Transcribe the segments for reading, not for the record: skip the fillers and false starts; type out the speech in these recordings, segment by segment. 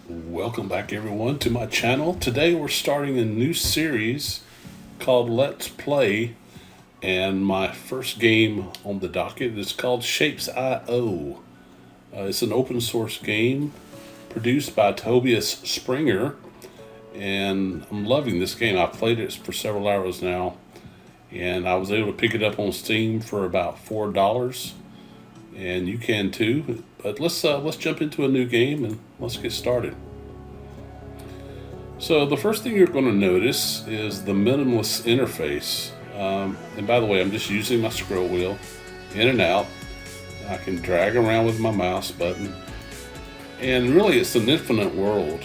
Welcome back everyone to my channel. Today we're starting a new series called Let's Play, and my first game on the docket is called Shapes.io. It's an open source game produced by Tobias Springer, and I'm loving this game. I've played it for several hours now, and I was able to pick it up on Steam for about $4, and you can too. But let's jump into a new game and let's get started. So the first thing you're going to notice is the minimalist interface. And by the way, I'm just using my scroll wheel in and out. I can drag around with my mouse button, and really it's an infinite world.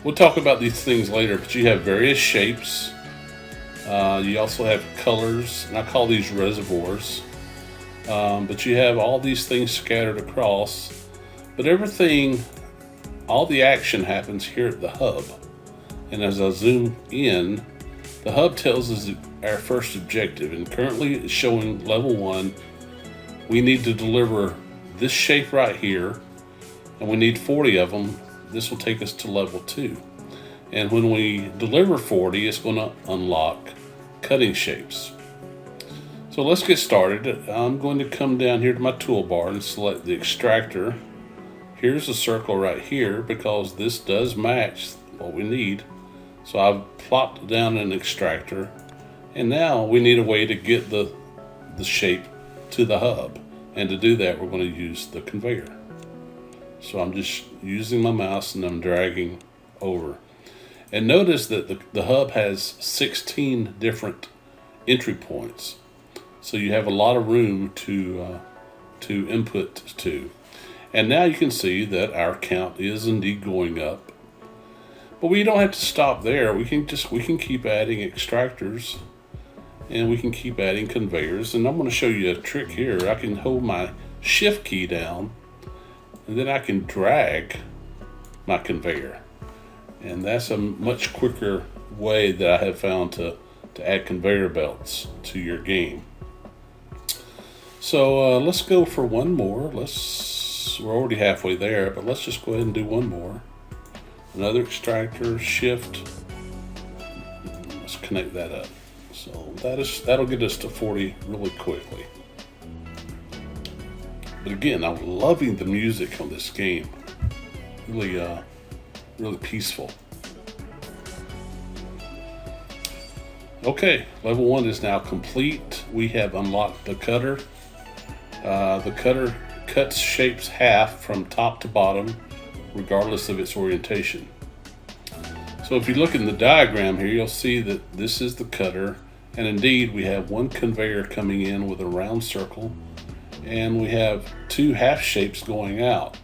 We'll talk about these things later, but you have various shapes. You also have colors, and I call these reservoirs. But you have all these things scattered across, but everything, all the action happens here at the hub. And as I zoom in, the hub tells us our first objective, and currently it's showing level 1. We need to deliver this shape right here, and we need 40 of them. This will take us to level 2. And when we deliver 40, it's going to unlock cutting shapes. So let's get started. I'm going to come down here to my toolbar and select the extractor. Here's a circle right here because this does match what we need. So I've plopped down an extractor, and now we need a way to get the shape to the hub. And to do that, we're going to use the conveyor. So I'm just using my mouse and I'm dragging over. And notice that the hub has 16 different entry points. So you have a lot of room to input to. And now you can see that our count is indeed going up. But we don't have to stop there. We can keep adding extractors, and we can keep adding conveyors. And I'm going to show you a trick here. I can hold my shift key down, and then I can drag my conveyor. And that's a much quicker way that I have found to add conveyor belts to your game. So let's go for one more. We're already halfway there, but let's just go ahead and do one more. Another extractor, shift. Let's connect that up. So that'll get us to 40 really quickly. But again, I'm loving the music on this game. Really peaceful. Okay, level 1 is now complete. We have unlocked the cutter. The cutter cuts shapes half from top to bottom, regardless of its orientation. So if you look in the diagram here, you'll see that this is the cutter, and indeed we have one conveyor coming in with a round circle, and we have 2 half shapes going out.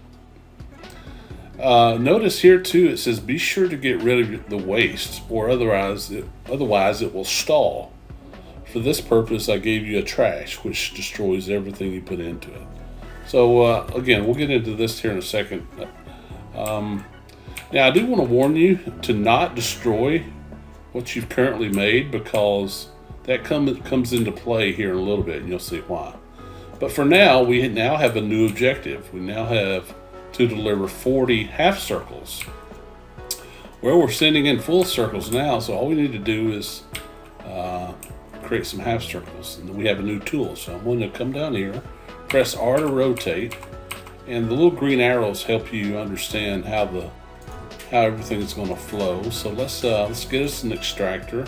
Notice here too, it says be sure to get rid of the waste, or otherwise it will stall. For this purpose, I gave you a trash, which destroys everything you put into it. So again, we'll get into this here in a second. Now, I do want to warn you to not destroy what you've currently made, because that comes into play here in a little bit, and you'll see why. But for now, we now have a new objective. We now have to deliver 40 half circles. Well, we're sending in full circles now, so all we need to do is create some half circles, and then we have a new tool. So I'm going to come down here, press R to rotate, and the little green arrows help you understand how everything is going to flow. So let's get us an extractor.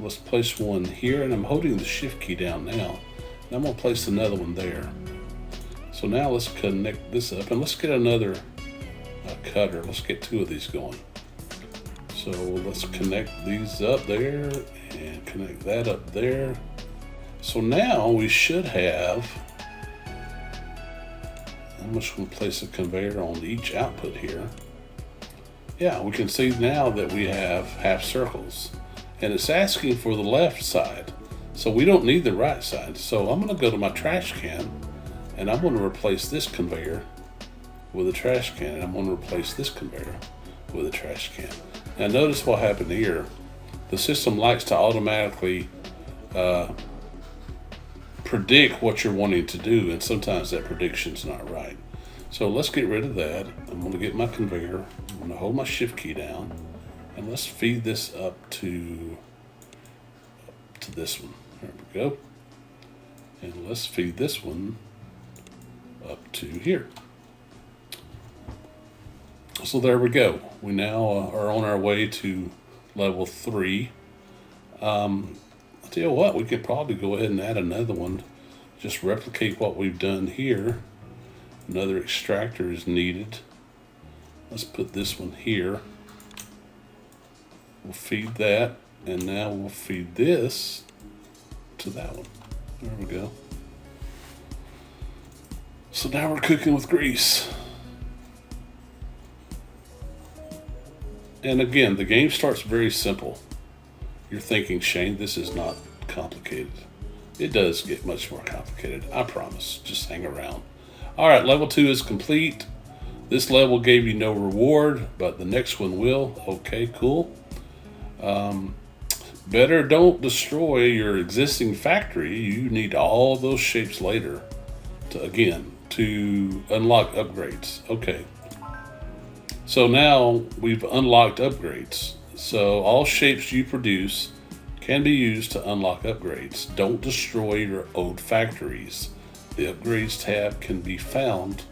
Let's place one here, and I'm holding the shift key down now, and I'm going to place another one there. So now let's connect this up, and let's get another cutter. Let's get 2 of these going. So let's connect these up there and connect that up there. So now we should have, I'm just going to place a conveyor on each output here. Yeah, we can see now that we have half circles, and it's asking for the left side. So we don't need the right side. So I'm going to go to my trash can, and I'm going to replace this conveyor with a trash can, and I'm going to replace this conveyor with a trash can. Now notice what happened here. The system likes to automatically predict what you're wanting to do, and sometimes that prediction's not right. So let's get rid of that. I'm going to get my conveyor. I'm going to hold my shift key down, and let's feed this up to this one. There we go. And let's feed this one up to here. So there we go. We now are on our way to level 3. I'll tell you what, we could probably go ahead and add another one. Just replicate what we've done here. Another extractor is needed. Let's put this one here. We'll feed that, and now we'll feed this to that one. There we go. So now we're cooking with grease. And again, the game starts very simple. You're thinking, Shane, this is not complicated. It does get much more complicated, I promise. Just hang around. All right, level 2 is complete. This level gave you no reward, but the next one will. Okay, cool. Better don't destroy your existing factory. You need all those shapes later to unlock upgrades. Okay. So now we've unlocked upgrades. So all shapes you produce can be used to unlock upgrades. Don't destroy your old factories. The upgrades tab can be found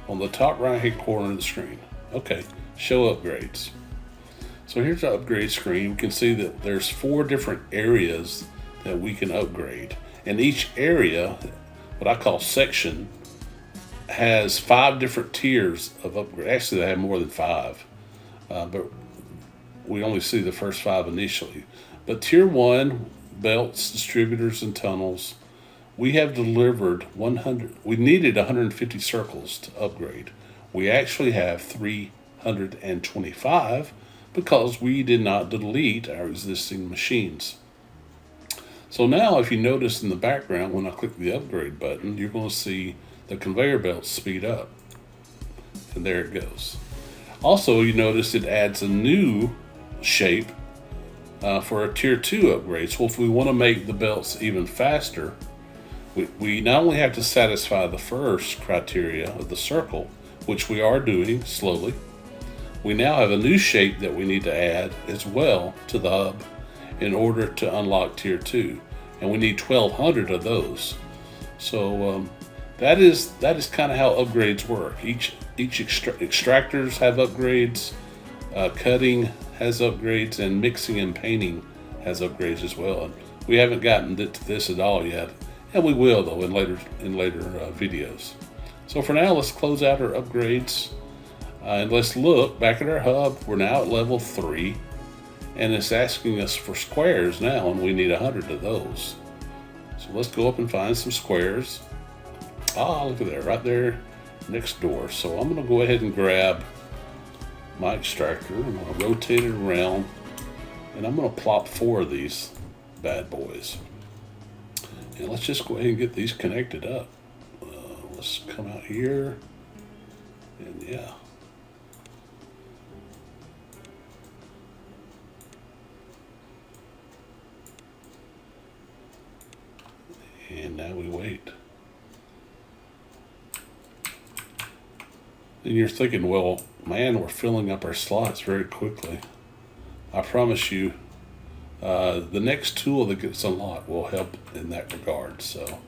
on the top right hand corner of the screen. Okay, show upgrades. So here's the upgrade screen. We can see that there's 4 different areas that we can upgrade. And each area, what I call section, has 5 different tiers of upgrade. Actually, they have more than 5, but we only see the first 5 initially. But tier 1, belts, distributors, and tunnels, we have delivered 100. We needed 150 circles to upgrade. We actually have 325 because we did not delete our existing machines. So now if you notice in the background, when I click the upgrade button, you're going to see the conveyor belt speed up. And there it goes. Also, you notice it adds a new shape for a tier 2 upgrade. So if we want to make the belts even faster, we not only have to satisfy the first criteria of the circle, which we are doing slowly, we now have a new shape that we need to add as well to the hub in order to unlock tier 2. And we need 1,200 of those. So that is kind of how upgrades work. Each extractors have upgrades, cutting has upgrades, and mixing and painting has upgrades as well. And we haven't gotten to this at all yet, and we will though in later videos. So for now, let's close out our upgrades and let's look back at our hub. We're now at level 3, and it's asking us for squares now, and we need 100 of those. So let's go up and find some squares. Ah, look at that, right there next door. So I'm going to go ahead and grab my extractor. I'm going to rotate it around, and I'm going to plop 4 of these bad boys. And let's just go ahead and get these connected up. Let's come out here, and yeah. And now we wait. And you're thinking, well, man, we're filling up our slots very quickly. I promise you, the next tool that gets unlocked will help in that regard. So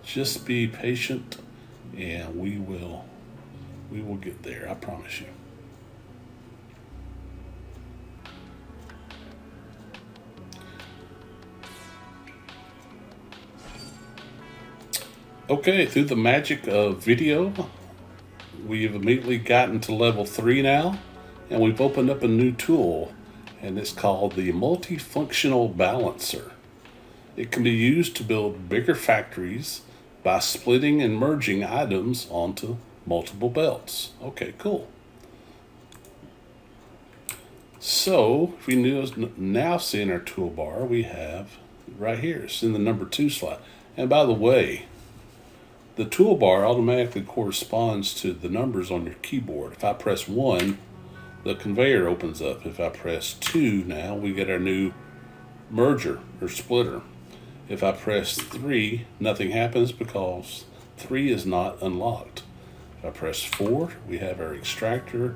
just be patient, and we will get there. I promise you. Okay, through the magic of video, we've immediately gotten to level 3 now, and we've opened up a new tool, and it's called the Multifunctional Balancer. It can be used to build bigger factories by splitting and merging items onto multiple belts. Okay, cool. So, if we now see in our toolbar, we have right here, it's in the number 2 slot. And by the way, the toolbar automatically corresponds to the numbers on your keyboard. If I press 1, the conveyor opens up. If I press 2 now, we get our new merger or splitter. If I press 3, nothing happens because 3 is not unlocked. If If I press 4, we have our extractor.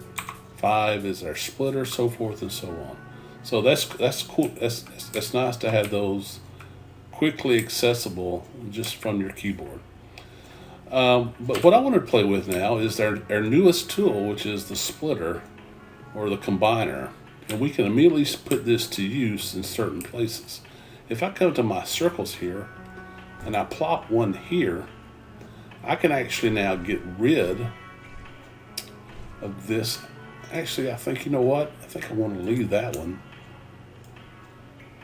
5 is our splitter, so forth and so on. So that's cool. That's nice to have those quickly accessible just from your keyboard. But what I want to play with now is our newest tool, which is the splitter or the combiner. And we can immediately put this to use in certain places. If I come to my circles here and I plop one here, I can actually now get rid of this. Actually, I think, you know what? I think I want to leave that one.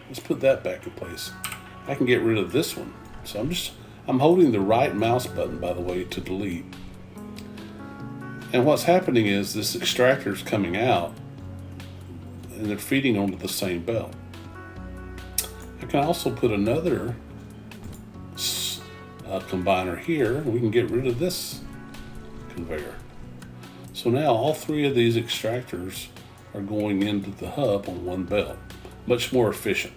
Let's put that back in place. I can get rid of this one. So I'm holding the right mouse button, by the way, to delete. And what's happening is this extractor is coming out and they're feeding onto the same belt. I can also put another combiner here, and we can get rid of this conveyor. So now all 3 of these extractors are going into the hub on one belt. Much more efficient.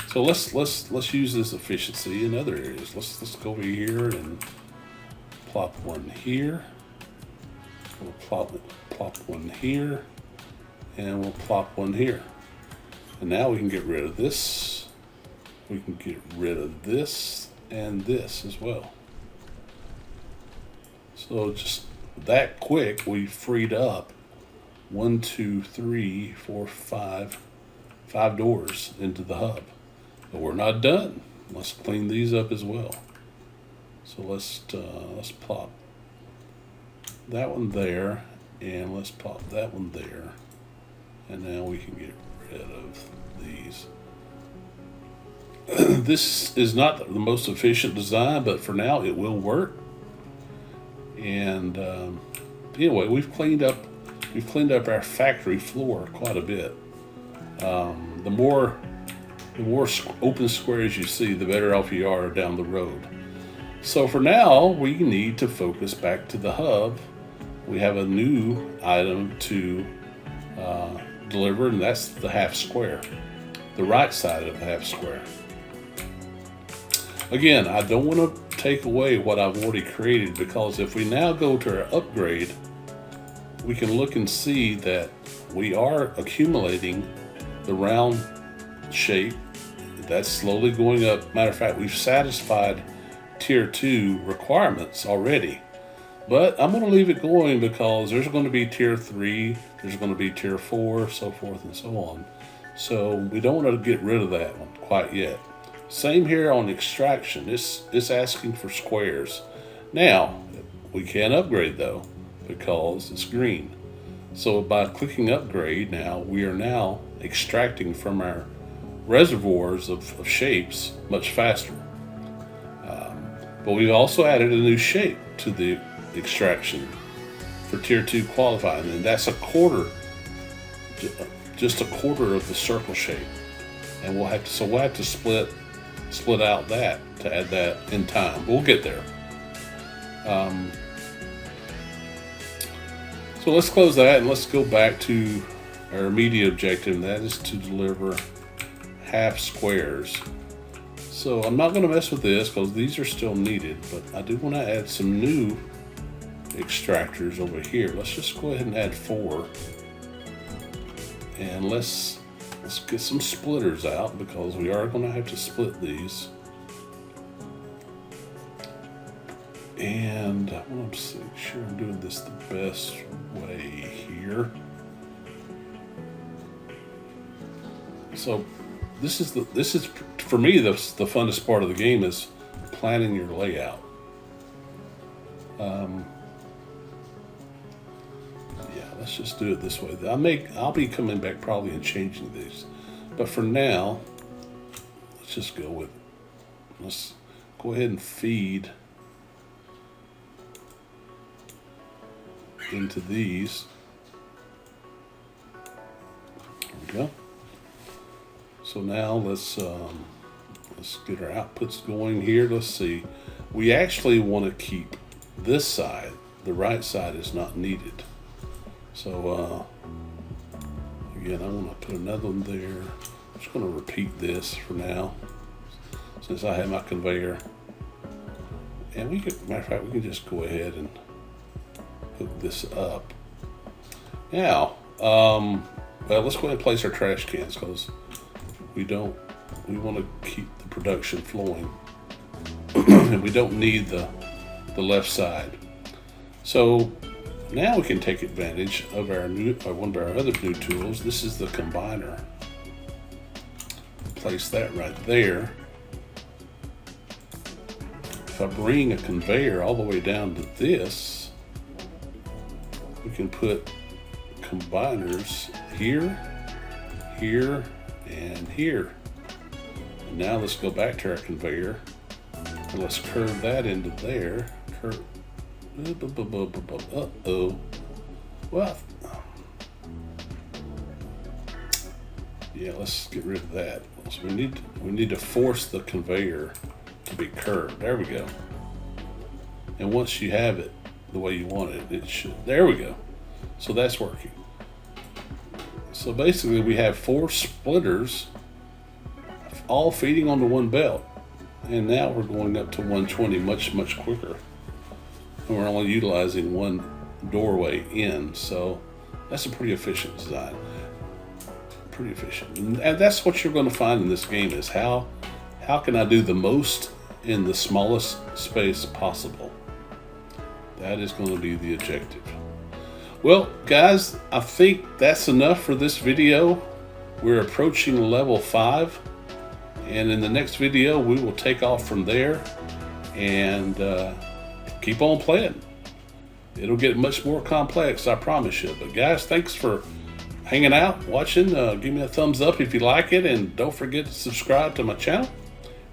So let's use this efficiency in other areas. Let's go over here and plop one here. We'll plop one here, and we'll plop one here. And now we can get rid of this. We can get rid of this and this as well. So just that quick, we freed up 1, 2, 3, 4, 5 doors into the hub. But we're not done. Let's clean these up as well. So let's plop that one there, and let's plop that one there. And now we can get rid of these. This is not the most efficient design, but for now it will work. And anyway, we've cleaned up our factory floor quite a bit. The more open squares you see, the better off you are down the road. So for now, we need to focus back to the hub. We have a new item to deliver, and that's the half square, the right side of the half square. Again, I don't want to take away what I've already created, because if we now go to our upgrade, we can look and see that we are accumulating the round shape. That's slowly going up. Matter of fact, we've satisfied tier 2 requirements already. But I'm going to leave it going because there's going to be tier 3, there's going to be tier 4, so forth and so on. So we don't want to get rid of that one quite yet. Same here on extraction. It's asking for squares. Now, we can upgrade though because it's green. So by clicking upgrade now, we are now extracting from our reservoirs of shapes much faster. But we've also added a new shape to the extraction for tier 2 qualifying, and that's just a quarter of the circle shape. And we'll have to split out that to add that in time. We'll get there. So let's close that and let's go back to our immediate objective, and that is to deliver half squares. So I'm not going to mess with this because these are still needed, but I do want to add some new extractors over here. Let's just go ahead and add 4, and let's get some splitters out because we are going to have to split these. And I want to make sure I'm doing this the best way here. So this is for me the funnest part of the game is planning your layout. Yeah, let's just do it this way. I'll be coming back probably and changing these, but for now, let's just go with it. Let's go ahead and feed into these. There we go. So now let's get our outputs going here. Let's see. We actually want to keep this side. The right side is not needed. So again, I want to put another one there. I'm just going to repeat this for now, since I have my conveyor. And matter of fact, we can just go ahead and hook this up. Now, well, let's go ahead and place our trash cans because we want to keep the production flowing. And we don't need the left side. So now we can take advantage of one of our other new tools. This is the combiner. Place that right there. If I bring a conveyor all the way down to this, we can put combiners here, here, and here. And now let's go back to our conveyor and let's curve that into there. Uh-oh. Well, yeah, let's get rid of that. So we need to force the conveyor to be curved. There we go. And once you have it the way you want it, it should. There we go. So that's working. So basically, we have 4 splitters, all feeding onto one belt, and now we're going up to 120 much quicker. And we're only utilizing one doorway in, so that's a pretty efficient design. Pretty efficient, and that's what you're going to find in this game is how can I do the most in the smallest space possible. That is going to be the objective. Well, guys, I think that's enough for this video. We're approaching level 5, and in the next video we will take off from there and keep on playing. It'll get much more complex, I promise you. But guys, thanks for hanging out, watching. Give me a thumbs up if you like it, and don't forget to subscribe to my channel.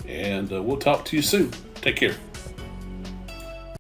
And we'll talk to you soon. Take care.